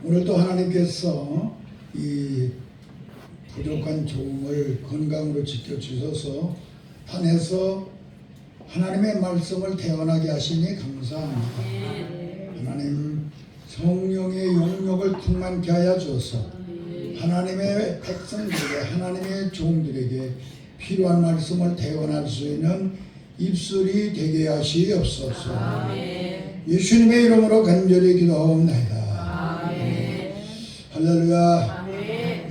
오늘도 하나님께서 이 부족한 종을 건강으로 지켜주셔서 산에서 하나님의 말씀을 태어나게 하시니 감사합니다. 하나님 성령의 용력을 충만케 하여 주셔서 하나님의 백성들에게, 하나님의 종들에게 필요한 말씀을 태어날 수 있는 입술이 되게 하시옵소서. 예수님의 이름으로 간절히 기도하옵나이다. 할렐루야.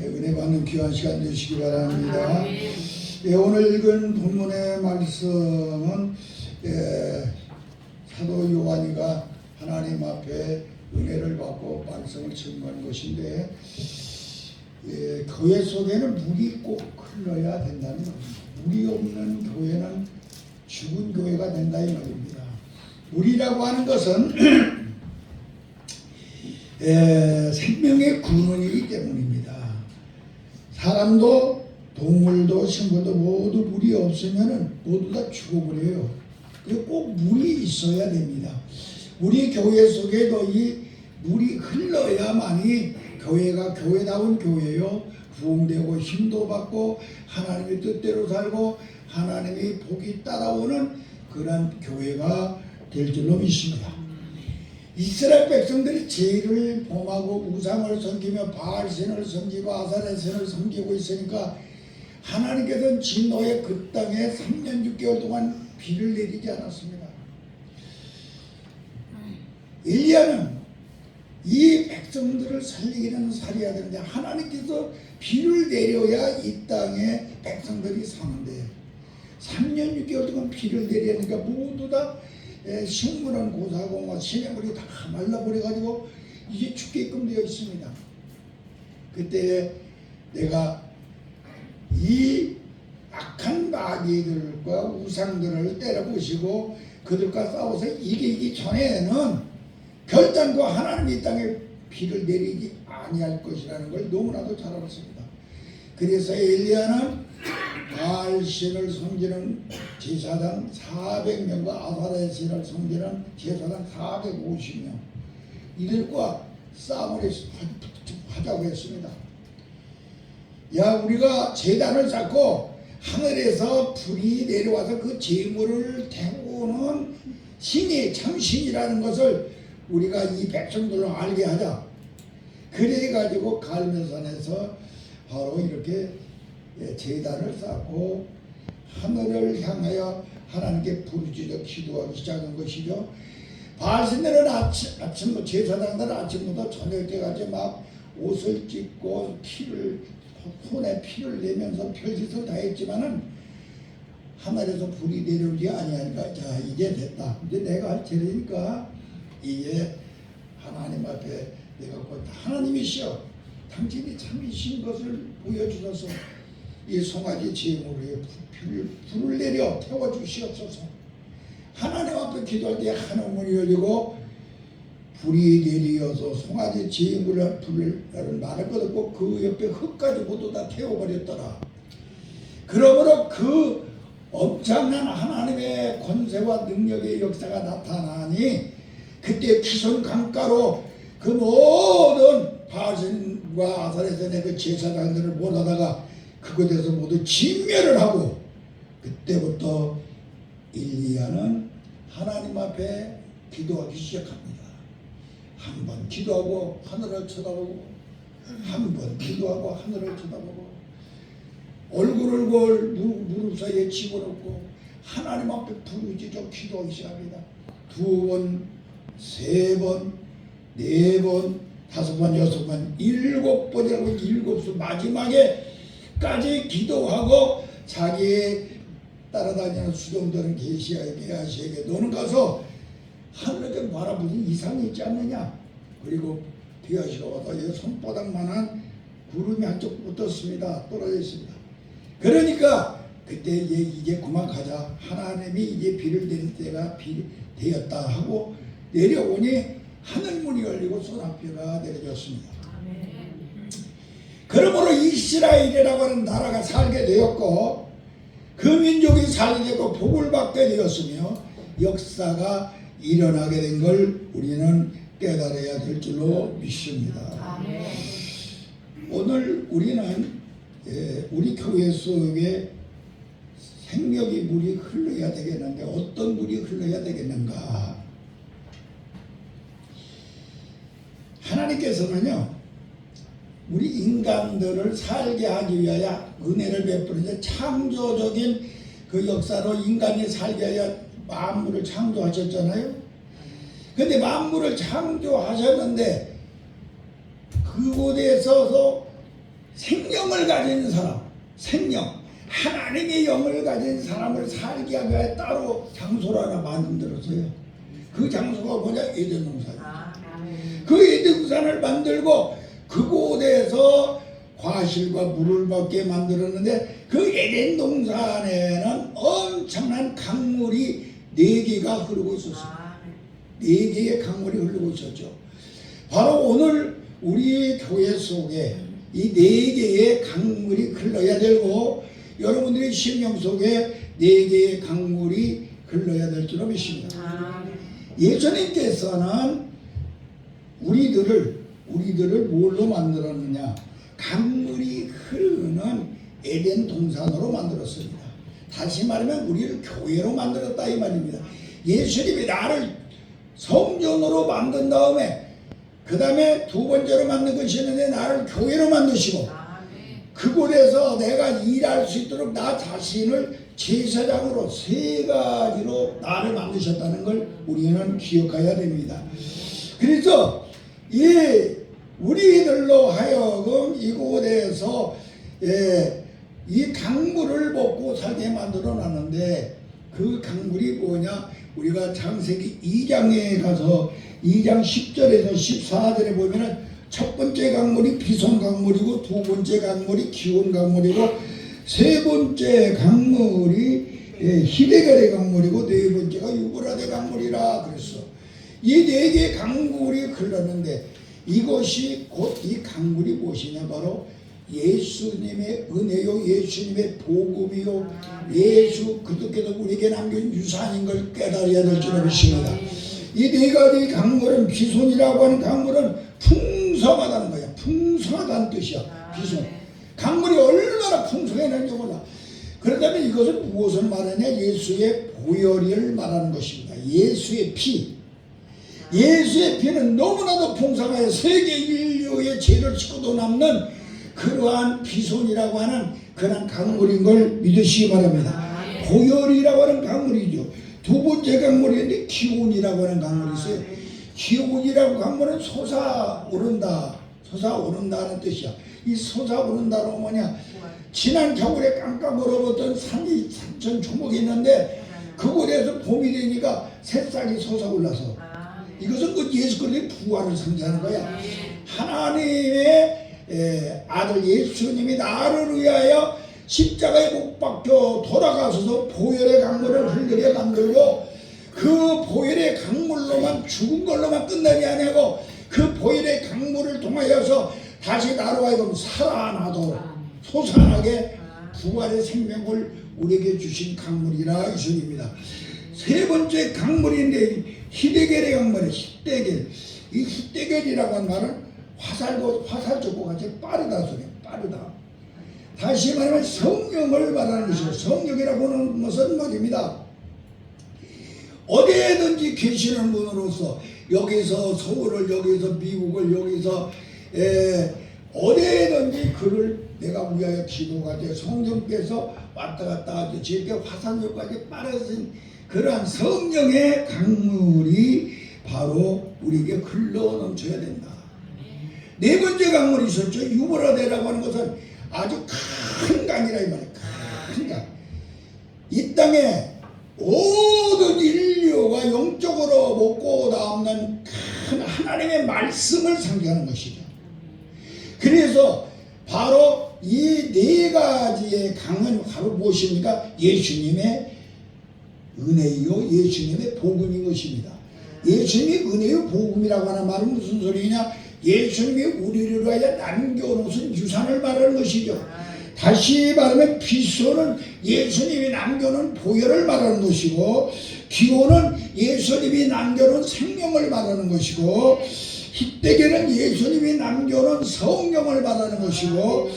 은혜 받는 귀한 시간 되시기 바랍니다. 오늘 읽은 본문의 말씀은 사도 요한이가 하나님 앞에 은혜를 받고 말씀을 증거한 것인데, 교회 속에는 물이 꼭 흘러야 된다는 겁니다. 물이 없는 교회는 죽은 교회가 된다 이 말입니다. 물이라고 하는 것은 생명의 근원이기 때문입니다. 사람도 동물도 식물도 모두 물이 없으면 모두 다 죽어버려요. 그리고 꼭 물이 있어야 됩니다. 우리 교회 속에도 이 물이 흘러야만이 교회가 교회다운 교회요, 부흥되고 힘도 받고 하나님의 뜻대로 살고 하나님의 복이 따라오는 그런 교회가 될 줄로 믿습니다. 이스라엘 백성들이 죄를 범하고 우상을 섬기며 바알신을 섬기고 아사레 신을 섬기고 있으니까 하나님께서는 진노의 그 땅에 3년 6개월 동안 비를 내리지 않았습니다. 엘리야는 이 백성들을 살리기는 살려야 되는데 하나님께서 비를 내려야 이 땅에 백성들이 사는데 3년 6개월 동안 비를 내리니까 모두 다 식물은 고사고 시냇물이 다 말라버려가지고 이제 죽게끔 되어 있습니다. 그때 내가 이 악한 마귀들과 우상들을 때려부시고 그들과 싸워서 이기기 전에는 결단코 하나님이 이 땅에 비를 내리지 아니할 것이라는 걸 너무나도 잘 알았습니다. 그래서 엘리야는 바알신을 섬기는 제사장 400명과 아사레 신을 섬기는 제사장 450명 이들과 싸움을 하자고 했습니다. 우리가 제단을 쌓고 하늘에서 불이 내려와서 그 제물을 태우는 신이 참신이라는 것을 우리가 이 백성들로 알게 하자. 그래가지고 갈멜산에서 바로 이렇게 제단을 쌓고 하늘을 향하여 하나님께 부르짖어 기도하기 시작한 것이죠. 바알신들은 아침 제사장들은 아침부터 저녁 때까지 막 옷을 찢고 손에 피를 내면서 별짓을 다 했지만은 하늘에서 불이 내려오지 아니하니까 자 이제 됐다. 이제 내가 할 차례니까 이제 하나님 앞에 내가 곧 하나님이시여 당신이 참이신 것을 보여주셔서 이 송아지 제물에 불을 내려 태워주시옵소서. 하나님 앞에 기도할 때 하늘문이 열리고 불이 내리어서 송아지 제물에 불을 말할 것 없고 그 옆에 흙까지 모두 다 태워버렸더라. 그러므로 그 엄청난 하나님의 권세와 능력의 역사가 나타나니 그때 기손 강가로 그 모든 바알신과 아사레신의 그 제사장들을 몰아다가 그곳에서 모두 진멸을 하고 그때부터 엘리야는 하나님 앞에 기도하기 시작합니다. 한 번 기도하고 하늘을 쳐다보고 한 번 기도하고 하늘을 쳐다보고 얼굴을 무릎 사이에 집어넣고 하나님 앞에 부르짖어 기도하기 시작합니다. 2번, 3번, 4번, 5번, 6번, 7번이라고 7수 마지막에까지 기도하고 자기 따라다니는 수종들은 게하시에게 너는 가서 하늘에 바라보니 이상이 있지 않느냐. 그리고 게하시가 와서 손바닥만한 구름이 한쪽 붙었습니다. 떨어져 있습니다. 그러니까 그때 이제 그만 가자. 하나님이 이제 비를 내릴 때가 되었다 하고 내려오니 하늘문이 열리고 소낙비가 내려졌습니다. 그러므로 이스라엘이라고 하는 나라가 살게 되었고 그 민족이 살게 되고 복을 받게 되었으며 역사가 일어나게 된 걸 우리는 깨달아야 될 줄로 믿습니다. 오늘 우리는 우리 교회 속에 생명의 물이 흘러야 되겠는데 어떤 물이 흘러야 되겠는가? 하나님께서는요 우리 인간들을 살게 하기 위하여 은혜를 베푸는 창조적인 그 역사로 인간이 살게 하여 만물을 창조하셨잖아요. 근데 만물을 창조하셨는데 그곳에 서서 생명을 가진 사람, 생명, 하나님의 영을 가진 사람을 살게 하기 위해 따로 장소를 하나 만들었어요. 그 장소가 뭐냐? 에덴 동산이죠. 그 에덴 동산을 만들고 그곳에서 과실과 물을 먹게 만들었는데 그 에덴 동산에는 엄청난 강물이 4개가 흐르고 있었어요. 4개의 강물이 흐르고 있었죠. 바로 오늘 우리 교회 속에 이 4개의 강물이 흘러야 되고 여러분들의 심령 속에 4개의 강물이 흘러야 될 줄로 믿습니다. 예수님께서는 우리들을 뭘로 만들었느냐? 강물이 흐르는 에덴 동산으로 만들었습니다. 다시 말하면 우리를 교회로 만들었다 이 말입니다. 예수님이 나를 성전으로 만든 다음에 그 다음에 두 번째로 만든 것이 있는데 나를 교회로 만드시고 그곳에서 내가 일할 수 있도록 나 자신을 제사장으로 3가지로 나를 만드셨다는 걸 우리는 기억해야 됩니다. 그래서 우리들로 하여금 이곳에서 이 강물을 먹고 살게 만들어 놨는데 그 강물이 뭐냐? 우리가 창세기 2장에 가서 2장 10절에서 14절에 보면은 첫 번째 강물이 비손 강물이고 두 번째 강물이 기온 강물이고 세 번째 강물이 히데겔의 강물이고 네 번째가 유브라데 강물이라 그랬어. 이 4개의 강물이 흘렀는데 이것이 곧 이 강물이 무엇이냐? 바로 예수님의 은혜요, 예수님의 복음이요, 예수 그리스도께서 우리에게 남긴 유산인 걸 깨달아야 될 줄로 믿습니다. 이 4가지 강물은 비손이라고 하는 강물은 풍성하다는 거야. 풍성하다는 뜻이야. 비손. 강물이 얼마나 풍성했는지 몰라. 그렇다면 이것은 무엇을 말하냐? 예수의 보혈을 말하는 것입니다. 예수의 피. 예수의 피는 너무나도 풍성하여 세계 인류의 죄를 씻고도 남는 그러한 비손이라고 하는 그런 강물인 걸 믿으시기 바랍니다. 보혈이라고 하는 강물이죠. 두 번째 강물인데 기온이라고 하는 강물이 있어요. 기온이라고 강물은 솟아오른다는 뜻이야. 이 솟아오른다로 뭐냐? 지난 겨울에 깡깡 얼어붙던 산천 초목이 있는데 그곳에서 봄이 되니까 새싹이 솟아올라서 이것은 그 예수 그리스도의 부활을 상징하는 거야. 하나님의 아들 예수님이 나를 위하여 십자가에 못 박혀 돌아가셔서 보혈의 강물을 흘리게 만들고 그 보혈의 강물로만 죽은 걸로만 끝나지 아니하고 그 보혈의 강물을 통하여서 다시 나로 하여금 살아나도록 솟아나게 부활의 생명을 우리에게 주신 강물이라 이것입니다. 세 번째 강물인데 히데겔의 강물이에요. 히데겔. 이 히데겔이라고 하는 말은 화살촉과 같이 빠르다 소리야. 빠르다. 다시 말하면 성령을 말하는 것이고 성령이라고 하는 것은 말입니다. 어디에든지 계시는 분으로서 여기서 서울을 여기서 미국을 여기서 어디에든지 그를 내가 위하여 기도가 돼 성령께서 왔다 갔다 하죠. 제게 화살촉까지 빠르신 그러한 성령의 강물이 바로 우리에게 흘러 넘쳐야 된다. 네 번째 강물이 있었죠. 유브라데라고 하는 것은 아주 큰 강이라 이 말이에요. 큰 강. 이 땅에 모든 인류가 영적으로 먹고 남는 큰 하나님의 말씀을 상징하는 것이죠. 그래서 바로 이 4가지의 강은 바로 무엇입니까? 예수님의 은혜요, 예수님의 복음인 것입니다. 예수님이 은혜요 복음이라고 하는 말은 무슨 소리냐? 예수님이 우리를 위하여 남겨놓으신 유산을 말하는 것이죠. 다시 말하면 빗소는 예수님이 남겨놓은 보혈을 말하는 것이고, 기호는 예수님이 남겨놓은 생명을 말하는 것이고, 흰대기는 예수님이 남겨놓은 성령을 말하는 것이고,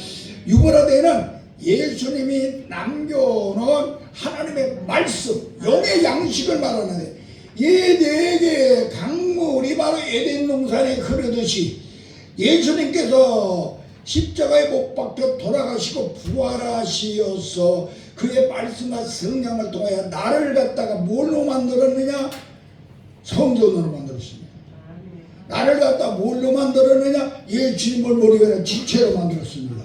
유보라데는 예수님이 남겨놓은 하나님의 말씀, 영의 양식을 말하는데, 이 네 개의 강물이 바로 에덴 동산에 흐르듯이 예수님께서 십자가에 못 박혀 돌아가시고 부활하시어서 그의 말씀과 성령을 통하여 나를 갖다가 뭘로 만들었느냐? 성전으로 만들었습니다. 나를 갖다 뭘로 만들었느냐? 예수님을 모르게 지체로 만들었습니다.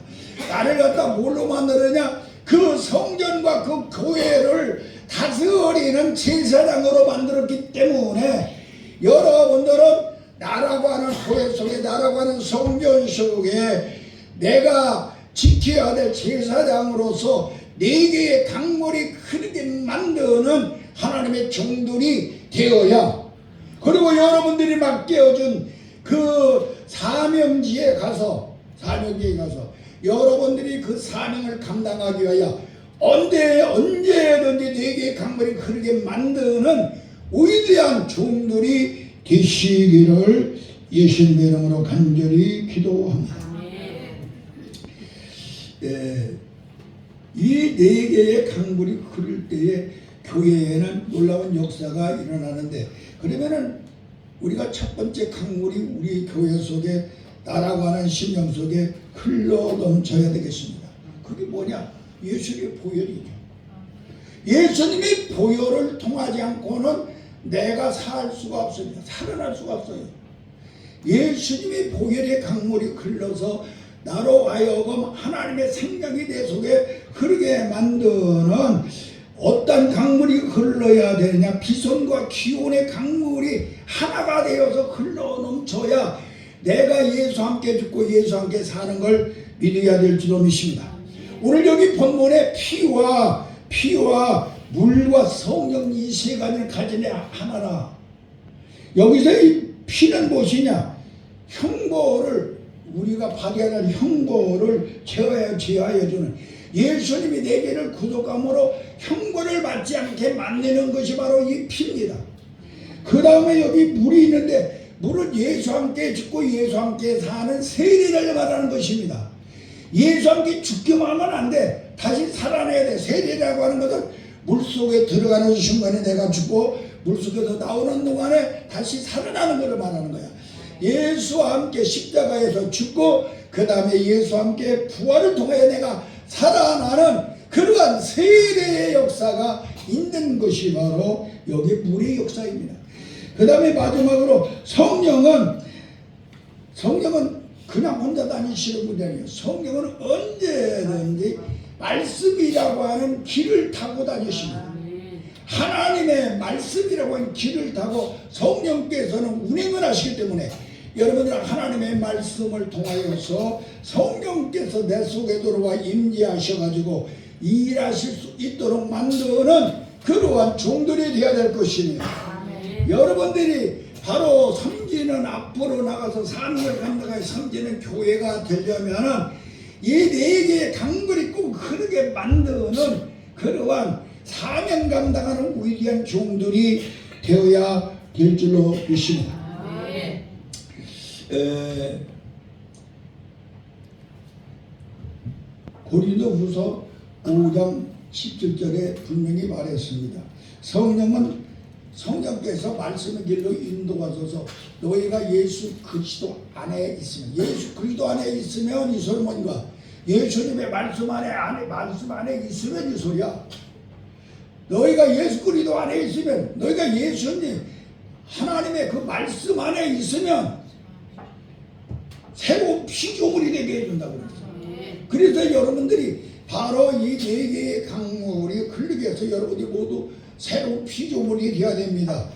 나를 갖다 뭘로 만들었느냐? 그 성전과 그 교회를 다스리는 제사장으로 만들었기 때문에 여러분들은 나라고 하는 교회 속에, 나라고 하는 성전 속에 내가 지켜야 될 제사장으로서 네 개의 강물이 흐르게 만드는 하나님의 종들이 되어야, 그리고 여러분들이 맡겨준 그 사명지에 가서 여러분들이 그 사명을 감당하기 위하여 언제든지 네 개의 강물이 흐르게 만드는 위대한 종들이 되시기를 예수님의 이름으로 간절히 기도합니다. 이 네 개의 강물이 흐를 때에 교회에는 놀라운 역사가 일어나는데, 그러면은 우리가 첫 번째 강물이 우리 교회 속에, 나라고 하는 심령 속에 흘러 넘쳐야 되겠습니다. 그게 뭐냐? 예수님의 보혈이죠. 예수님의 보혈을 통하지 않고는 내가 살 수가 없습니다. 살아날 수가 없어요. 예수님의 보혈의 강물이 흘러서 나로 하여금 하나님의 생명이 내 속에 흐르게 만드는 어떤 강물이 흘러야 되느냐? 비손과 기온의 강물이 하나가 되어서 흘러 넘쳐야 내가 예수와 함께 죽고 예수와 함께 사는 걸 믿어야 될 줄로 믿습니다. 오늘 여기 본문에 피와 물과 성령 이 세 가지를 가진 애 하나라. 여기서 이 피는 무엇이냐? 형벌을, 우리가 받아야 할 형벌을 제하여 주는, 예수님이 내 죄를 구속함으로 형벌을 받지 않게 만드는 것이 바로 이 피입니다. 그 다음에 여기 물이 있는데, 물은 예수와 함께 죽고 예수와 함께 사는 세례를 말하는 것입니다. 예수와 함께 죽기만 하면 안 돼. 다시 살아내야 돼. 세례라고 하는 것은 물속에 들어가는 순간에 내가 죽고 물속에서 나오는 동안에 다시 살아나는 것을 말하는 거야. 예수와 함께 십자가에서 죽고 그 다음에 예수와 함께 부활을 통해 내가 살아나는 그러한 세례의 역사가 있는 것이 바로 여기 물의 역사입니다. 그 다음에 마지막으로 성령은 그냥 혼자 다니시는 분이 아니에요. 성령은 언제든지 말씀이라고 하는 길을 타고 다니십니다. 하나님의 말씀이라고 하는 길을 타고 성령께서는 운행을 하시기 때문에 여러분들은 하나님의 말씀을 통하여서 성령께서 내 속에 들어와 임재하셔가지고 일하실 수 있도록 만드는 그러한 종들이 되어야 될 것이니, 여러분들이 바로 섬기는, 앞으로 나가서 삶을 감당하여 섬기는 교회가 되려면은 이 네 개의 강물이 꼭 흐르게 만드는 그러한 사명 감당하는 위대한 종들이 되어야 될 줄로 믿습니다. 고린도후서 5장 17절에 분명히 말했습니다. 성령께서 말씀의 길로 인도하소서. 너희가 예수 그리스도 안에 있으면, 예수 그리스도 안에 있으면 이 소리 뭔가? 예수님의 말씀 안에 있으면 이 소리야. 너희가 예수 그리스도 안에 있으면, 너희가 예수님 하나님의 그 말씀 안에 있으면 새로운 피조물이 되게 해준다고 그랬어요. 그래서 여러분들이 바로 이 네 개의 강물이 흐르게 해서 여러분이 모두 새로운 피조물이 되어야 됩니다.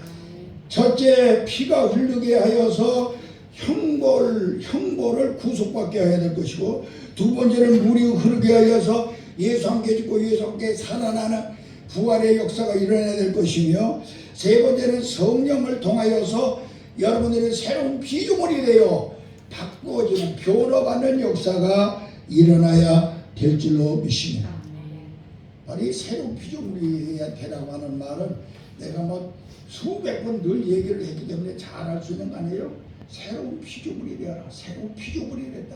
첫째, 피가 흐르게 하여서 형벌을 구속받게 해야 될 것이고, 두 번째는 물이 흐르게 하여서 예수 함께 죽고 예수 함께 살아나는 부활의 역사가 일어나야 될 것이며, 세 번째는 성령을 통하여서 여러분들이 새로운 피조물이 되어 바꾸어지는, 변화받는 역사가 일어나야 될 줄로 믿습니다. 아니 새로운 피조물이 되라고 하는 말은 내가 뭐 수백 번 늘 얘기를 했기 때문에 잘 알 수 있는 거 아니에요? 새로운 피조물이 되어라. 새로운 피조물이 됐다.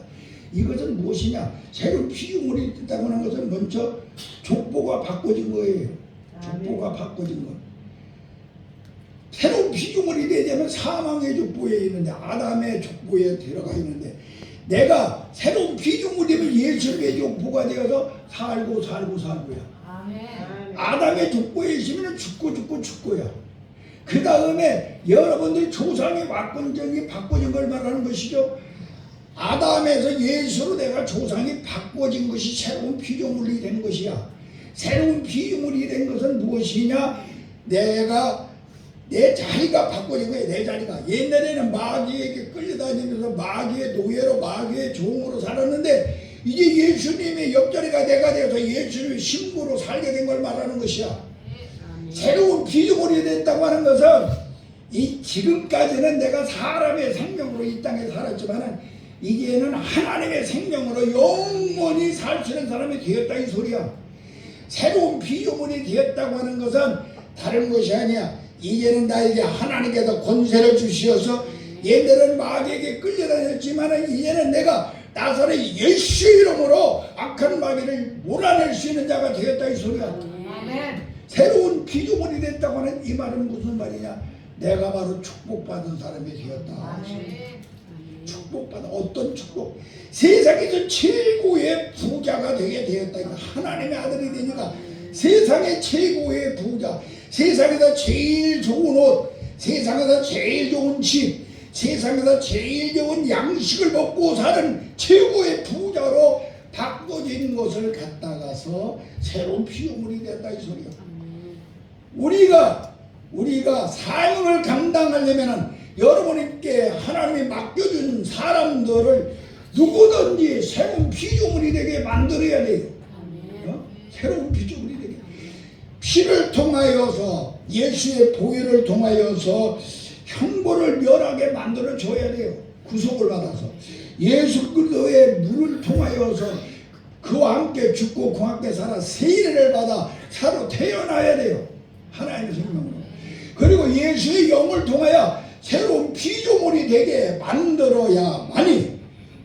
이것은 무엇이냐? 새로운 피조물이 됐다고 하는 것은 먼저 족보가 바꿔진 거예요. 족보가 바꿔진 것. 새로운 피조물이 되려면 사망의 족보에 있는데 아담의 족보에 들어가 있는데 내가 새로운 피조물이면 예수님의 족보가 되어서 살고야. 아담의 족보에 있으면 죽고야. 그 다음에 여러분들이 조상의 와권정이 바꿔진 걸 말하는 것이죠. 아담에서 예수로 내가 조상이 바꿔진 것이 새로운 피조물이 된 것이야. 새로운 피조물이 된 것은 무엇이냐? 내 자리가 바꿔진 거예요. 내 자리가. 옛날에는 마귀에게 끌려다니면서 마귀의 노예로 마귀의 종으로 살았는데 이제 예수님의 옆자리가 내가 되어서 예수님의 신부로 살게 된 걸 말하는 것이야. 새로운 피조물이 됐다고 하는 것은 지금까지는 내가 사람의 생명으로 이 땅에 살았지만 이제는 하나님의 생명으로 영원히 살 수 있는 사람이 되었다 이 소리야. 새로운 피조물이 되었다고 하는 것은 다른 것이 아니야. 이제는 나에게 하나님께서 권세를 주시어서 옛날에는 마귀에게 끌려다녔지만 이제는 내가 나사렛 예수 이름으로 악한 마귀를 몰아낼 수 있는 자가 되었다 이 소리야. 아멘. 새로운 피조물이 됐다고 하는 이 말은 무슨 말이냐? 내가 바로 축복받은 사람이 되었다. 축복받은 어떤 축복? 세상에서 최고의 부자가 되게 되었다. 하나님의 아들이 되니까 세상의 최고의 부자, 세상에서 제일 좋은 옷, 세상에서 제일 좋은 집, 세상에서 제일 좋은 양식을 먹고 사는 최고의 부자로 바꿔진 것을 갖다가서 새로운 피조물이 됐다 이 소리야. 우리가 사명을 감당하려면 여러분께 하나님이 맡겨준 사람들을 누구든지 새로운 피조물이 되게 만들어야 돼요. 새로운 피조물이 되게. 피를 통하여서 예수의 보혈을 통하여서 형벌을 멸하게 만들어 줘야 돼요. 구속을 받아서 예수 그리스도의 물을 통하여서 그와 함께 죽고 그와 함께 살아 세례를 받아 새로 태어나야 돼요. 하나님의 생명으로. 그리고 예수의 영을 통하여 새로운 피조물이 되게 만들어야만이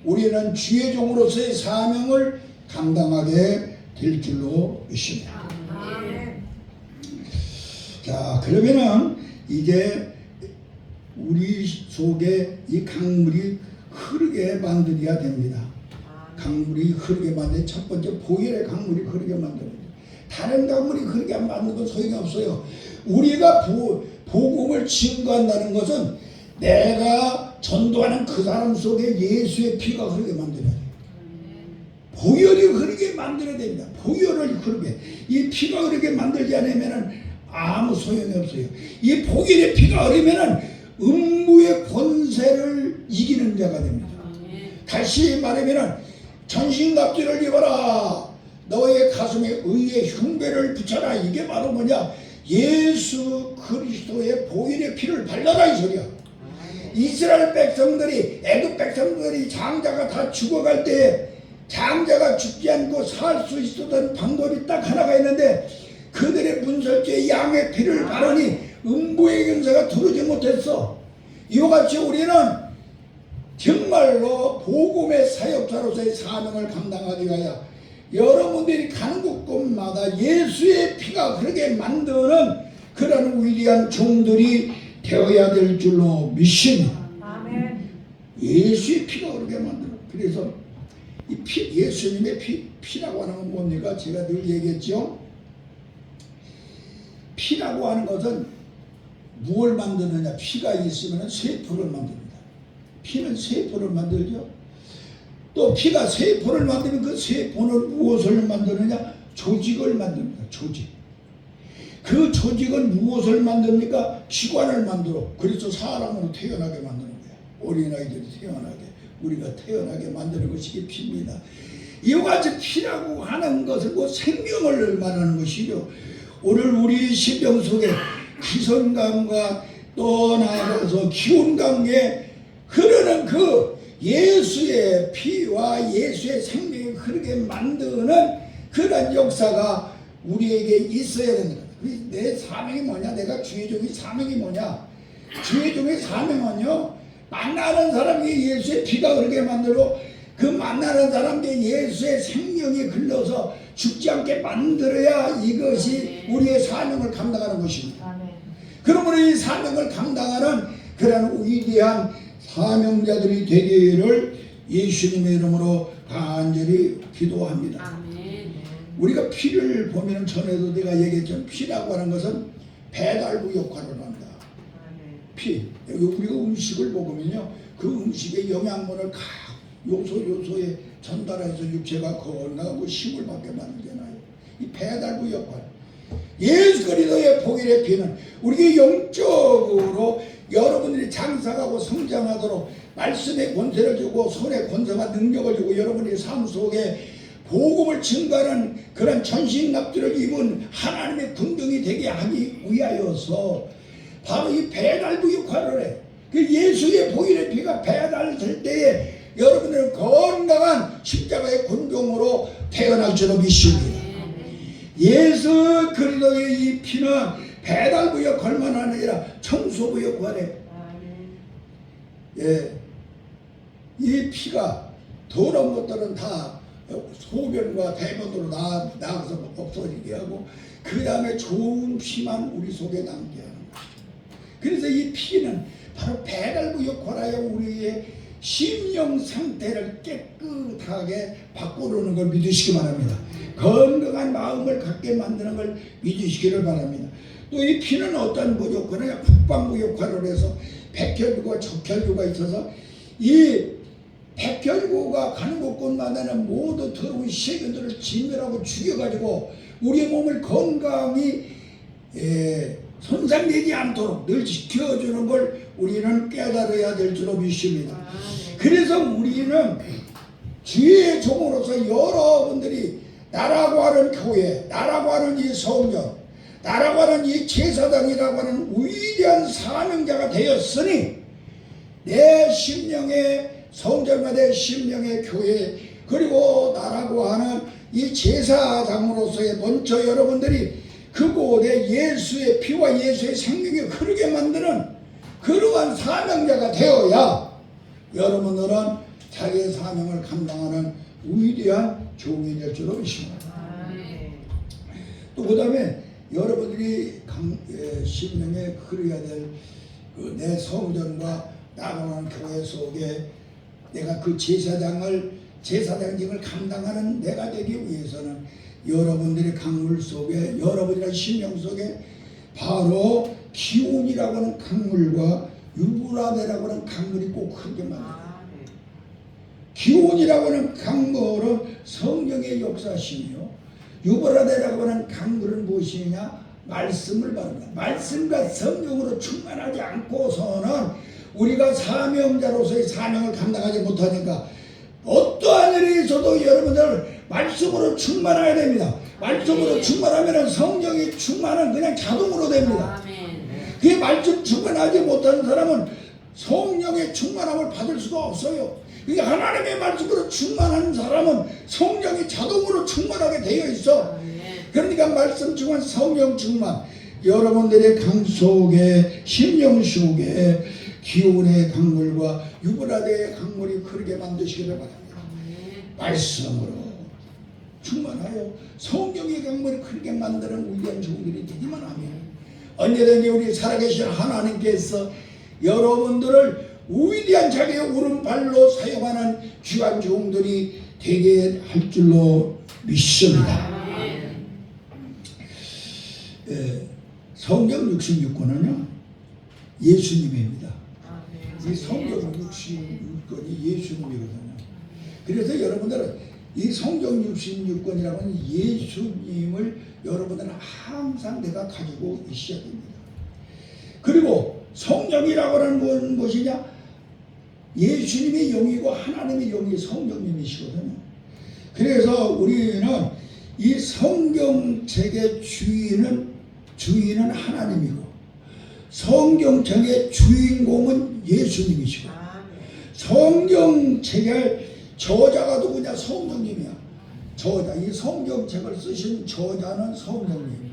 우리는 주의 종으로서의 사명을 감당하게 될 줄로 믿습니다. 자, 그러면은 이제 우리 속에 이 강물이 흐르게 만들어야 됩니다. 강물이 흐르게 만들 첫 번째 보혈의 강물이 흐르게 만듭니다. 다른 강물이 흐르게 만드는 소용이 없어요. 우리가 복음을 증거한다는 것은 내가 전도하는 그 사람 속에 예수의 피가 흐르게 만들어야 돼요. 보혈이 흐르게 만들어야 됩니다. 보혈을 흐르게. 이 피가 흐르게 만들지 않으면 아무 소용이 없어요. 이 보혈의 피가 흐르면 음부의 권세를 이기는 자가 됩니다. 다시 말하면 전신갑주를 입어라. 너의 가슴에 의의 흉배를 붙여라. 이게 바로 뭐냐? 예수 그리스도의 보혈의 피를 발라라 이 소리야. 이스라엘 백성들이 애굽 백성들이 장자가 다 죽어갈 때 장자가 죽지 않고 살 수 있었던 방법이 딱 하나가 있는데 그들의 문설주에 양의 피를 바르니 음부의 권세가 두르지 못했어. 이와 같이 우리는 정말로 복음의 사역자로서의 사명을 감당하기 위하여 여러분들이 가는 곳곳마다 예수의 피가 흐르게 만드는 그런 위대한 종들이 되어야 될 줄로 믿습니다. 아멘. 예수의 피가 흐르게 만드는. 그래서 이 예수님의 피라고 하는 건 뭡니까? 제가 늘 얘기했죠. 피라고 하는 것은 무엇을 만드느냐? 피가 있으면 세포를 만듭니다. 피는 세포를 만들죠. 또 피가 세포를 만들면 그 세포는 무엇을 만드느냐? 조직을 만듭니다. 조직. 그 조직은 무엇을 만듭니까?器官을 만들어. 그래서 사람으로 태어나게 만드는 거예요. 어린아이들이 태어나게, 우리가 태어나게 만드는 것이 피입니다. 이와 같이 피라고 하는 것은 뭐 생명을 말하는 것이죠. 오늘 우리 심령 속에 기선감과 또 나아가서 기운감에 흐르는 그 예수의 피와 예수의 생명이 흐르게 만드는 그런 역사가 우리에게 있어야 됩니다. 내 사명이 뭐냐? 내가 주의 종의 사명이 뭐냐? 주의 종의 사명은요, 만나는 사람에게 예수의 피가 흐르게 만들고 그 만나는 사람에게 예수의 생명이 흘러서 죽지 않게 만들어야 이것이 우리의 사명을 감당하는 것입니다. 그러므로 이 사명을 감당하는 그런 위대한 사명자들이 되기를 예수님의 이름으로 간절히 기도합니다. 우리가 피를 보면 전에도 내가 얘기했지만 피라고 하는 것은 배달부 역할을 한다. 피. 우리가 음식을 먹으면요, 그 음식의 영양분을 각 요소에 전달해서 육체가 건강하고 힘을 받게 만들잖아요. 이 배달부 역할. 예수 그리스도의 복일의 피는 우리에게 영적으로 여러분들이 장성하고 성장하도록 말씀의 권세를 주고 손의 권세와 능력을 주고 여러분의 삶 속에 복음을 증거하는 그런 전신납주를 입은 하나님의 군병이 되게 하기 위하여서 바로 이 배달부 역할을 해. 그 예수의 복일의 피가 배달될 때에 여러분들은 건강한 십자가의 군병으로 태어날 줄로 믿습니다. 예수 그리스도의 이 피는 배달부 역할만 아니라 청소부 역할에, 예, 이 피가 더러운 것들은 다 소변과 대변으로 나가서 없어지게 하고 그 다음에 좋은 피만 우리 속에 남게 하는 것이죠. 그래서 이 피는 바로 배달부 역할하여 우리의 심령 상태를 깨끗하게 바꾸는 걸 믿으시기 바랍니다. 건강한 마음을 갖게 만드는 걸 믿으시기를 바랍니다. 또 이 피는 어떤 역할이냐? 국방부 역할을 해서 백혈구와 적혈구가 있어서 이 백혈구가 가는 곳곳마다는 모두 더러운 세균들을 진멸하고 죽여가지고 우리의 몸을 건강히 손상되지 않도록 늘 지켜주는 걸 우리는 깨달아야 될 줄로 믿습니다. 그래서 우리는 주의 종으로서 여러분들이 나라고 하는 교회, 나라고 하는 이 성전, 나라고 하는 이 제사장이라고 하는 위대한 사명자가 되었으니 내 심령의 성전과 내 심령의 교회, 그리고 나라고 하는 이 제사장으로서의 먼저 여러분들이 그곳에 예수의 피와 예수의 생명이 흐르게 만드는 그러한 사명자가 되어야 여러분들은 자기의 사명을 감당하는 위대한 종이 될 줄로 믿습니다. 또 그 다음에 여러분들이 심령에 흐려야 될 내 성전과 나가는 교회 속에 내가 그 제사장직을 감당하는 내가 되기 위해서는 여러분들의 강물 속에, 여러분들의 심령 속에 바로 기온이라고 하는 강물과 유브라데라고 하는 강물이 꼭 흐르게 만들어요. 기온이라고 하는 강물은 성령의 역사시며 유브라데라고 하는 강물은 무엇이냐? 말씀을 말합니다. 말씀과 성령으로 충만하지 않고서는 우리가 사명자로서의 사명을 감당하지 못하니까 어떠한 일이 있어도 여러분들 말씀으로 충만해야 됩니다. 말씀으로 충만하면 성령이 충만은 그냥 자동으로 됩니다. 그 말씀 충만하지 못하는 사람은 성령의 충만함을 받을 수가 없어요. 그러니까 하나님의 말씀으로 충만한 사람은 성령이 자동으로 충만하게 되어 있어. 그러니까 말씀 충만, 성령 충만, 여러분들의 강 속에, 심령 속에 기온의 강물과 유브라데의 강물이 흐르게 만드시기를 바랍니다. 말씀으로 충만하여 성령의 강물이 흐르게 만드는 위대한 종들이 되기만 하면 언제든지 우리 살아계신 하나님께서 여러분들을 위대한 자기의 오른발로 사용하는 귀한 종들이 되게 할 줄로 믿습니다. 성경 66권은요 예수님입니다. 이 성경 66권이 예수님이거든요. 그래서 여러분들은 이 성경 66권이라고 하는 예수님을 여러분들은 항상 내가 가지고 있어야 됩니다. 그리고 성령이라고 하는 건 무엇이냐? 예수님의 영이고 하나님의 영이 성령님이시거든요. 그래서 우리는 이 성경책의 주인은 하나님이고 성경책의 주인공은 예수님이시고 성경책의 저자가 누구냐? 성령님이야. 저자, 이 성경책을 쓰신 저자는 성령님,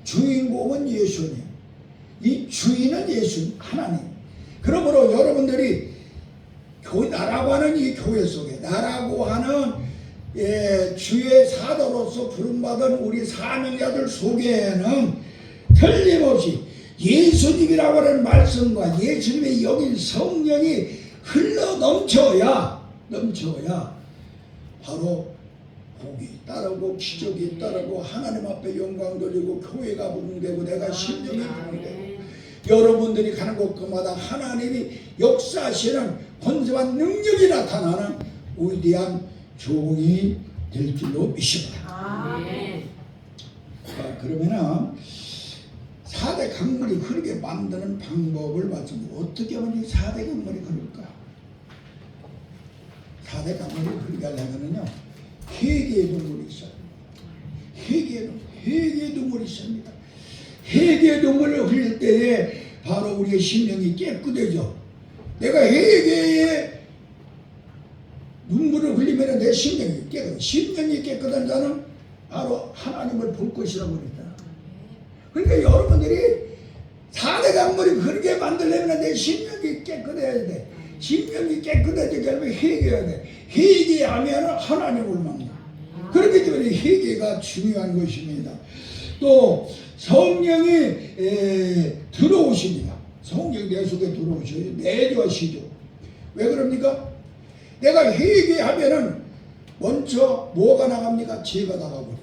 주인공은 예수님, 이 주인은 예수 하나님. 그러므로 여러분들이 나라고 하는 이 교회 속에, 나라고 하는 주의 사도로서 부름받은 우리 사명자들 속에는 틀림없이 예수님이라고 하는 말씀과 예수님의 여긴 성령이 흘러 넘쳐야 바로 복이 따르고 기적이 따르고 하나님 앞에 영광 돌리고 교회가 부흥되고 내가 심령이 부흥되고 여러분들이 가는 곳마다 하나님이 역사하시는 권세와 능력이 나타나는 위대한 종이 될 줄로 믿습니다. 그러면은 4대 강물이 흐르게 만드는 방법을 말씀드립니다. 어떻게 하면 이 4대 강물이 흐를까? 4대 강물이 흐르게 하려면요, 회개의 눈물이 있어요. 회개의 눈물이 있습니다. 회개의 눈물을 흘릴 때에 바로 우리의 심령이 깨끗해져. 내가 회개의 눈물을 흘리면 내 심령이 깨끗해. 심령이 깨끗한 자는 바로 하나님을 볼 것이라고 그랬다. 그러니까 여러분들이 4대 강물이 흐르게 만들려면 내 심령이 깨끗해야 돼. 심령이 깨끗해지게 하면 회개해야 돼. 회개하면 하나님을 만나. 그렇기 때문에 회개가 중요한 것입니다. 또 성령이 들어오십니다. 성령이 내 속에 들어오셔요. 내주하시죠. 왜 그럽니까? 내가 회개하면은 먼저 뭐가 나갑니까? 죄가 나가버려.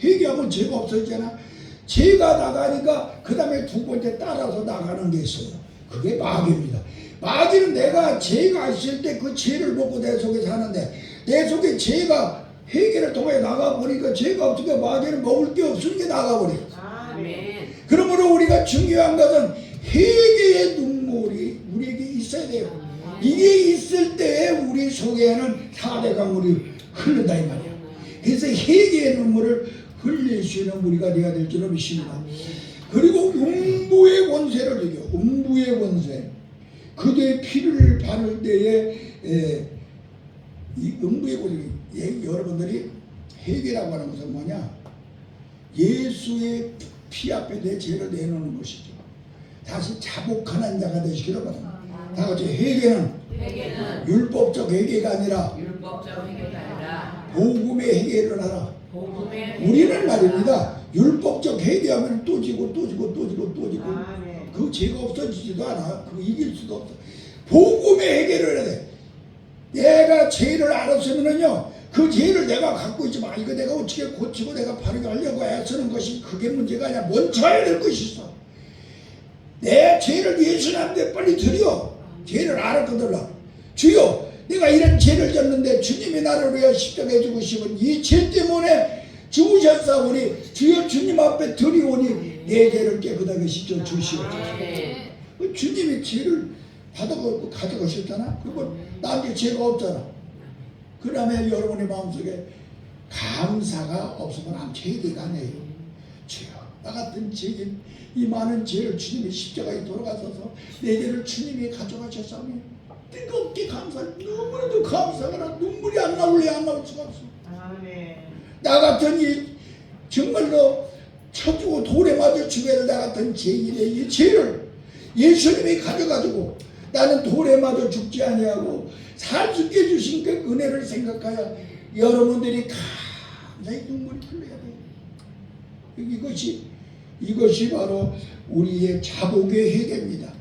회개하면 죄가 없어지잖아. 죄가 나가니까 그 다음에 두 번째 따라서 나가는 게 있어요. 그게 마귀입니다. 마귀는 내가 죄가 있을 때 그 죄를 먹고 내 속에 사는데 내 속에 죄가 회개를 통해 나가버리니까 죄가 없으니까 마귀는 먹을 게 없으니까 나가버려요. 그러므로 우리가 중요한 것은 회개의 눈물이 우리에게 있어야 돼요. 이게 있을 때 우리 속에는 4대 강물이 흐른다 이 말이야. 그래서 회개의 눈물을 흘릴 수 있는 우리가 되어야 될 줄로 믿습니다. 그리고 음부의 권세를 이겨. 음부의 권세. 그대의 피를 바를 때에 이 음부의 권세. 여러분들이 회개라고 하는 것은 뭐냐? 예수의 피 앞에 내 죄를 내놓는 것이죠. 다시 자복하는 자가 되시기를 바랍니다. 다 같이 회개는 율법적 회개가 아니라 복음의 회개를 하라. 우리는 말입니다. 율법적 회개하면 또 지고 그 죄가 없어지지도 않아. 그거 이길 수도 없어. 복음의 회개를 해야 돼. 내가 죄를 알았으면은요, 그 죄를 내가 갖고 있지 마. 이거 내가 어떻게 고치고 내가 바르게 하려고 애쓰는 것이 그게 문제가 아니라 먼저 해야 될 것이 있어. 내 죄를 예수님한테 빨리 드려. 죄를 알았거든. 주여, 내가 이런 죄를 졌는데 주님이 나를 위해 십자가에 죽으시면 이 죄 때문에 죽으셨사. 우리 주여 주님 앞에 드리오니 내 죄를 깨끗하게 씻어 주시옵소서. 주님이 죄를 받아가지고 가져가셨잖아. 그리고 나한테 죄가 없잖아. 그 다음에 여러분의 마음속에 감사가 없으면 안 회개가 안 해요. 주여, 나 같은 죄인 이 많은 죄를 주님이 십자가에 돌아가셔서 내 죄를 주님이 가져가셨사오니 뜨겁게 감사, 너무나도 감사가 나 눈물이 안 나올래 안 나올 수가 없어. 나 같은 이 정말로 쳐주고 돌에 맞아 죽여야 나 같은 죄인의 이 죄를 예수님이 가져가지고 나는 돌에 맞아 죽지 아니하고 살 수 있게 주신 그 은혜를 생각하여 여러분들이 감사의 눈물이 흘러야 돼요. 이것이 바로 우리의 자복의 회개입니다.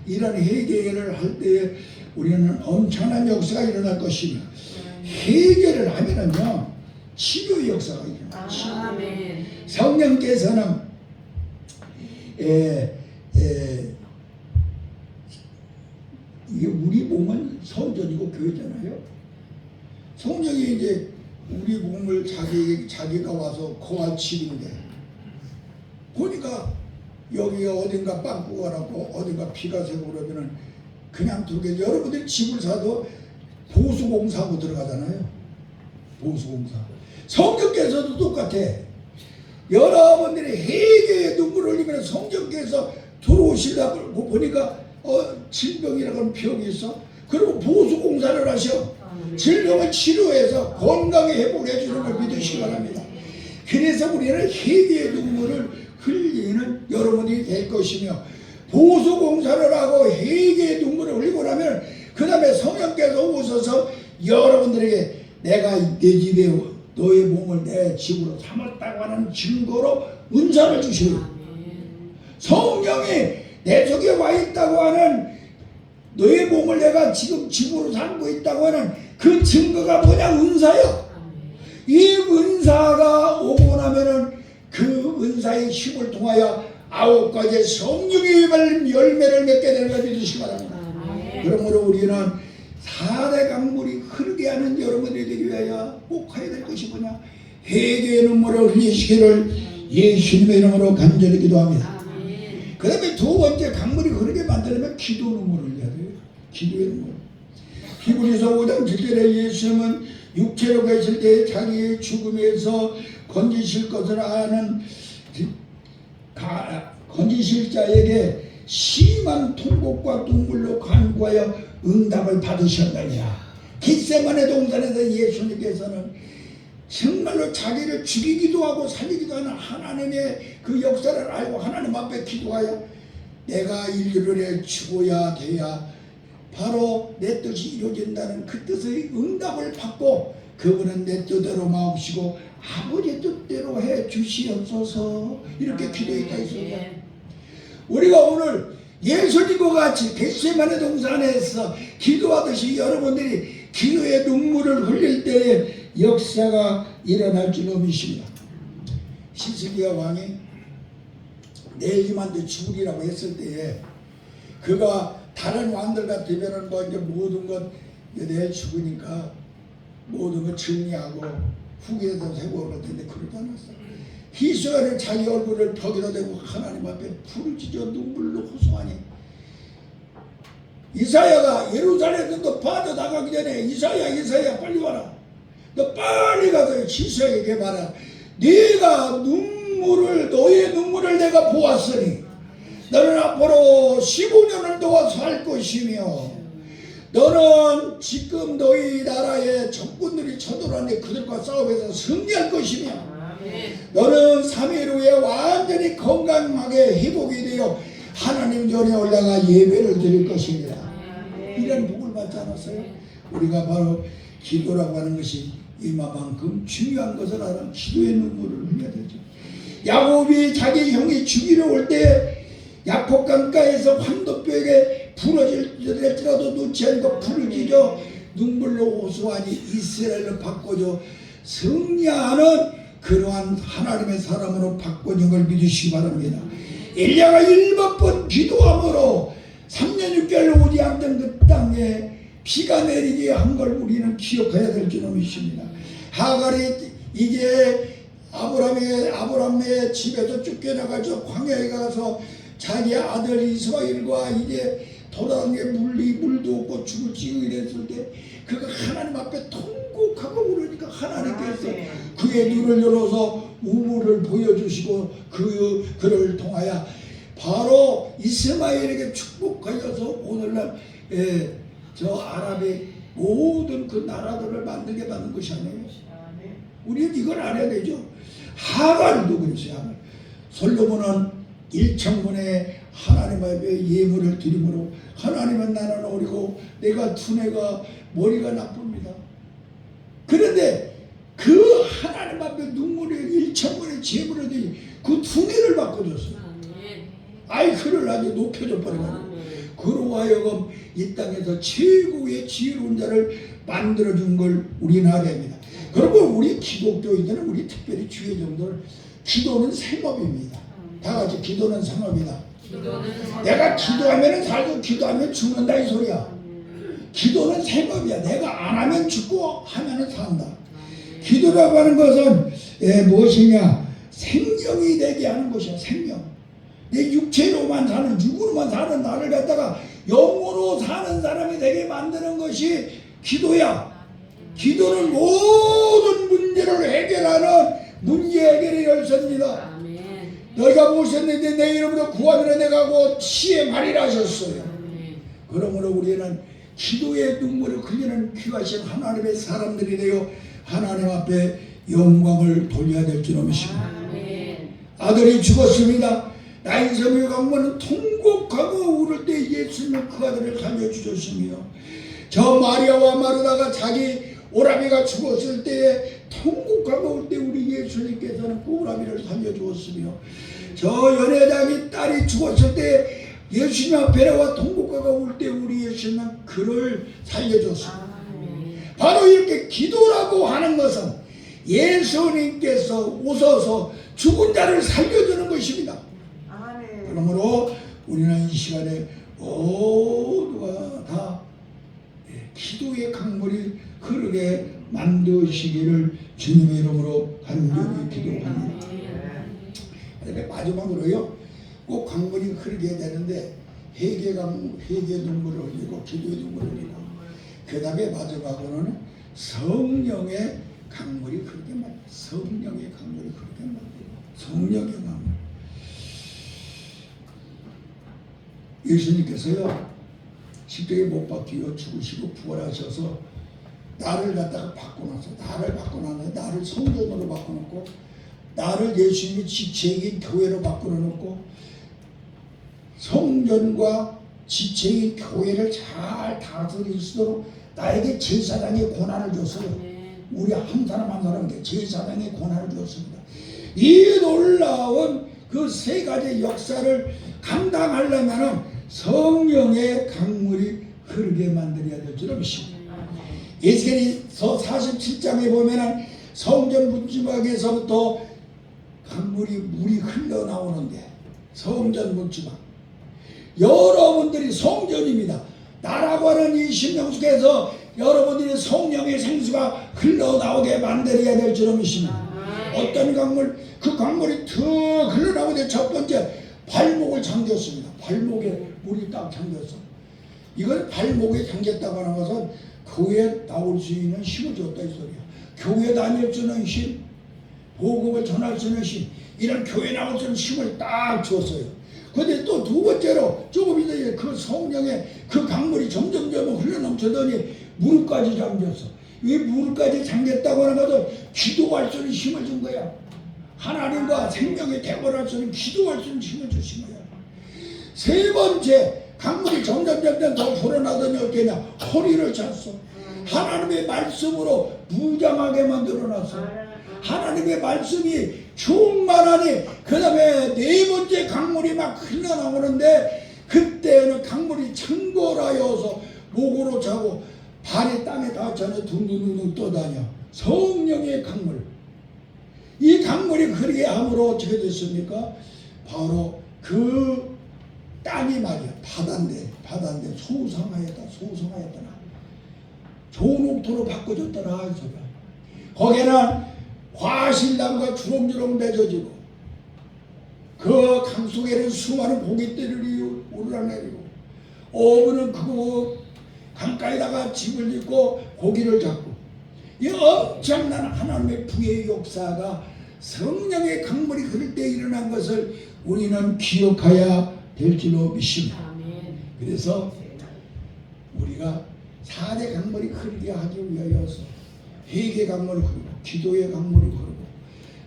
이런 회개를 할 때에 우리는 엄청난 역사가 일어날 것이며 회개를 하면은요 치료의 역사가 일어나요. 성령께서는 이게 우리 몸은 성전이고 교회잖아요. 성령이 이제 우리 몸을 자기가 와서 거하치는데 보니까 여기가 어딘가 빵꾸가 나고 어딘가 피가 새고 그러면은 그냥 두게. 여러분들이 집을 사도 보수공사하고 들어가잖아요. 보수공사. 성령께서도 똑같아. 여러분들이 회개의 눈물을 흘리면 성령께서 들어오시려고 보니까 질병이라고 하는 병이 있어. 그리고 보수공사를 하셔. 질병을 치료해서 건강에 회복해 주는 걸 믿으시기 바랍니다. 그래서 우리는 회개의 눈물을 흘리는 여러분이 될 것이며, 보수공사를 하고 회개의 눈물을 흘리고 나면 그 다음에 성령께서 오셔서 여러분들에게 내가 내 집에 너의 몸을 내 집으로 삼았다고 하는 증거로 은사를 주시고, 성령이 내 속에 와 있다고 하는, 너의 몸을 내가 지금 집으로 삼고 있다고 하는 그 증거가 뭐냐? 은사야. 이 은사가 오고 나면은 그 은사의 힘을 통하여 9가지 성령의 열매를 맺게 되는 걸 믿으시기 바랍니다. 그러므로 우리는 4대 강물이 흐르게 하는 여러분들이 되기 위하여 꼭 해야 될 것이 뭐냐? 회개의 눈물을 흘리시기를 예수님의 이름으로 간절히 기도합니다. 그 다음에 두 번째, 강물이 흐르게 만들려면 기도 눈물을 흘려야 돼요. 기도의 눈물. 히브리서 5장 7절에 예수님은 육체로 계실 때 자기의 죽음에서 건지실 것을 아는 건지실 자에게 심한 통곡과 눈물로 간구하여 응답을 받으셨느냐. 겟세마네 동산에서 예수님께서는 정말로 자기를 죽이기도 하고 살리기도 하는 하나님의 그 역사를 알고 하나님 앞에 기도하여 내가 인류를 죽어야 돼야 바로 내 뜻이 이루어진다는 그 뜻의 응답을 받고, 그분은 내 뜻대로 마옵시고 아버지 뜻대로 해 주시옵소서, 이렇게 기도했다 했습니다. 우리가 오늘 예수님과 같이 겟세마네 동산에서 기도하듯이 여러분들이 기도의 눈물을 흘릴 때에 역사가 일어날 줄로 믿습니다. 시스기야 왕이 내일만도 죽으리라고 했을 때에, 그가 다른 왕들 같으면은 뭐 이제 모든 것 내일 죽으니까 모든 것 정리하고 후기에도 세고 그럴 텐데 그러지 않았어. 히스기야는 자기 얼굴을 벽에다 대고 하나님 앞에 불을 지져 눈물로 호소하니, 이사야가 예루살렘에서 너 빠져나가기 전에 이사야 빨리 와라. 너 빨리 가서 히스기야에게 말하. 네가 너의 눈물을 내가 보았으니 너는 앞으로 15년을 더 살 것이며, 너는 지금 너희 나라의 적군들이 쳐들어왔는데 그들과 싸움에서 승리할 것이며, 너는 3일 후에 완전히 건강하게 회복이 되어 하나님 전에 올라가 예배를 드릴 것입니다. 이런 복을 받지 않았어요? 우리가 바로 기도라고 하는 것이 이만큼 중요한 것을 알아 기도의 눈물을 흘려야 되죠. 야곱이 자기 형이 죽이러 올 때 야곱 강가에서 환도뼈에게 부러질지라도 놓지 않고 불을 지져 눈물로 호소하니 이스라엘을 바꿔줘 승리하는 그러한 하나님의 사람으로 바꿔준 걸 믿으시기 바랍니다. 엘리야가 7번 기도함으로 3년 6개월 오지 않던 그 땅에 비가 내리게 한 걸 우리는 기억해야 될 줄로 믿습니다. 하갈이 이제 아브라함의 집에서 쫓겨나가서 광야에 가서 자기 아들 이스마엘과 이제 돌아다니게 물도 없고 죽을 찌그랬을 때 그가 하나님 앞에 통곡하고 그러니까 하나님께서 그의 눈을 열어서 우물을 보여주시고 그를 통하여 바로 이스마엘에게 축복하여서 오늘날 저 아랍의 모든 그 나라들을 만들게 만든 것이 아니에요. 우리는 이걸 알아야 되죠. 하갈도 그랬어요. 하갈. 솔로몬은 일천문에 하나님 앞에 예물을 드림으로 하나님은 나는 어리고 내가 두뇌가 머리가 나쁩니다. 그런데 그 하나님 앞에 눈물이 일천문에 제물을 드리 그 두뇌를 바꿔줬어요. 아이 그를 아주 높여줘 버려가지고 그로 하여금 이 땅에서 최고의 지혜로운 자를 만들어준 걸 우리는 알아야 합니다. 그리고 우리 기독교인들은 우리 특별히 주의 정도를 기도는 생업입니다. 다 같이 기도는 생업이다. 내가 기도하면 살고 기도하면 죽는다 이 소리야. 기도는 생업이야. 내가 안 하면 죽고 하면 산다. 기도라고 하는 것은 무엇이냐? 생명이 되게 하는 것이야. 생명. 내 육체로만 사는 육으로만 사는 나를 갖다가 영으로 사는 사람이 되게 만드는 것이 기도야. 기도는 모든 문제를 해결하는 문제 해결의 열쇠입니다. 너희가 모셨는데 내 이름으로 구하면 내가 곧 시행하리라 하셨어요. 그러므로 우리는 기도의 눈물을 흘리는 귀하신 하나님의 사람들이 되어 하나님 앞에 영광을 돌려야 될 줄 믿습니다. 아들이 죽었습니다. 나인섬의 강모는 통곡하고 울을 때 예수님은 그 아들을 살려주셨으며, 저 마리아와 마르다가 자기 오라비가 죽었을 때에 통곡하고 울 때 우리 예수님께서는 그 오라비를 살려주었으며, 저 연회장의 딸이 죽었을 때 예수님 앞에 나와 통곡하고 울 때 우리 예수님은 그를 살려줬습니다. 바로 이렇게 기도라고 하는 것은 예수님께서 오셔서 죽은 자를 살려주는 것입니다. 그러므로 우리는 이 시간에 모두가 다 기도의 강물이 흐르게 만드시기를 주님의 이름으로 간절히 기도합니다. 마지막으로요, 꼭 강물이 흐르게 되는데 회개 눈물을 흘리고 기도의 눈물을 흘리고, 그 다음에 마지막으로는 성령의 강물이 흐르게 만들고, 성령의 강물이 흐르게 만들고, 성령의 강물. 예수님께서요, 십자가에 못 박히고 죽으시고 부활하셔서 나를 갖다가 바꿔놨어. 나를 바꿔놨는데, 나를 성전으로 바꿔놓고, 나를 예수님이 지체인 교회로 바꿔놓고, 성전과 지체인 교회를 잘 다스릴 수 있도록 나에게 제사장의 권한을 줬어요. 우리 한 사람 한 사람에게 제사장의 권한을 줬습니다. 이 놀라운 그 세 가지 역사를 감당하려면 성령의 강물이 흐르게 만들어야 될 줄 믿습니다. 에스겔서 47장에 보면은 성전 문지방에서부터 물이 흘러나오는데, 성전 문지방, 여러분들이 성전입니다. 나라고 하는 이 심령속에서 여러분들이 성령의 생수가 흘러나오게 만들어야 될 줄 믿습니다. 어떤 강물? 그 강물이 툭 흘러나오는데 첫 번째 발목을 잠겼습니다. 발목에 물이 딱 잠겼어. 이걸 발목에 잠겼다고 하는 것은 교회에 나올 수 있는 힘을 줬다 이 소리야. 교회 다닐 수 있는 힘, 복음을 전할 수 있는 힘, 이런 교회 나올 수 있는 힘을 딱 줬어요. 근데 또 두 번째로 조금 이따 그 성령의 그 강물이 점점 흘러넘치더니 무릎까지 잠겼어. 이 무릎까지 잠겼다고 하는 것은 기도할 수 있는 힘을 준 거야. 하나님과 생명의 대화를 할 수 있는, 기도할 수 있는 힘을 주신 거야. 세 번째, 강물이 점점 더 불어나더니 어떻게 했냐? 허리를 찼어. 하나님의 말씀으로 무장하게 만들어놨어. 하나님의 말씀이 충만하니, 그 다음에 네 번째 강물이 막 흘러나오는데, 그때는 강물이 창궐하여서 목으로 차고 발이 땅에 닿잖아요. 둥둥둥둥 떠다녀. 성령의 강물. 이 강물이 흐르게 함으로 어떻게 됐습니까? 바로 그 땅이 말이야, 바다인데 소성하였다. 좋은 옥토로 바꿔줬더라 이 소리야. 거기에는 과실나무가 주렁주렁 맺어지고, 그 강 속에는 수많은 고깃들이 오르락내리고, 어부는 그 강가에다가 집을 짓고 고기를 잡고, 이 엄청난 하나님의 부의 역사가 성령의 강물이 흐를 때 일어난 것을 우리는 기억해야 될 줄로 믿습니다. 그래서 우리가 4대 강물이 흐르게 하기 위하여서 회개 강물을 흐르고, 기도의 강물이 흐르고,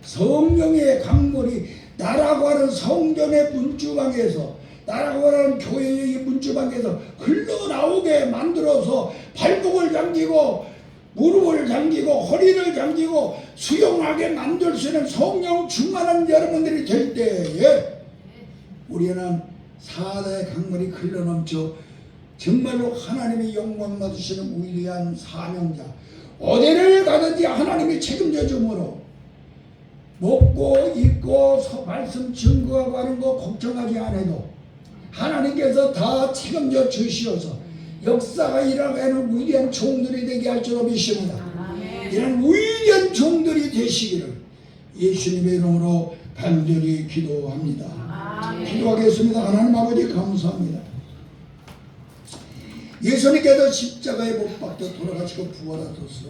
성령의 강물이 나라고 하는 성전의 문주방에서, 나라고 하는 교회의 문주방에서 흘러나오게 만들어서 발목을 잠기고 무릎을 잠기고 허리를 잠기고 수용하게 만들 수 있는 성령 충만한 여러분들이 될 때에 우리는 4대 강물이 흘러넘쳐 정말로 하나님의 영광 받으시는 위대한 사명자, 어디를 가든지 하나님이 책임져 주므로 먹고 입고 말씀 증거하고 하는 거 걱정하지 않아도 하나님께서 다 책임져 주시어서 역사가 일어나는 위대한 종들이 되게 할 줄로 믿습니다. 이런 위대한 종들이 되시기를 예수님의 이름으로 간절히 기도합니다. 기도하겠습니다. 하나님 아버지 감사합니다. 예수님께서 십자가에 못 박혀 돌아가시고 부활하셨어.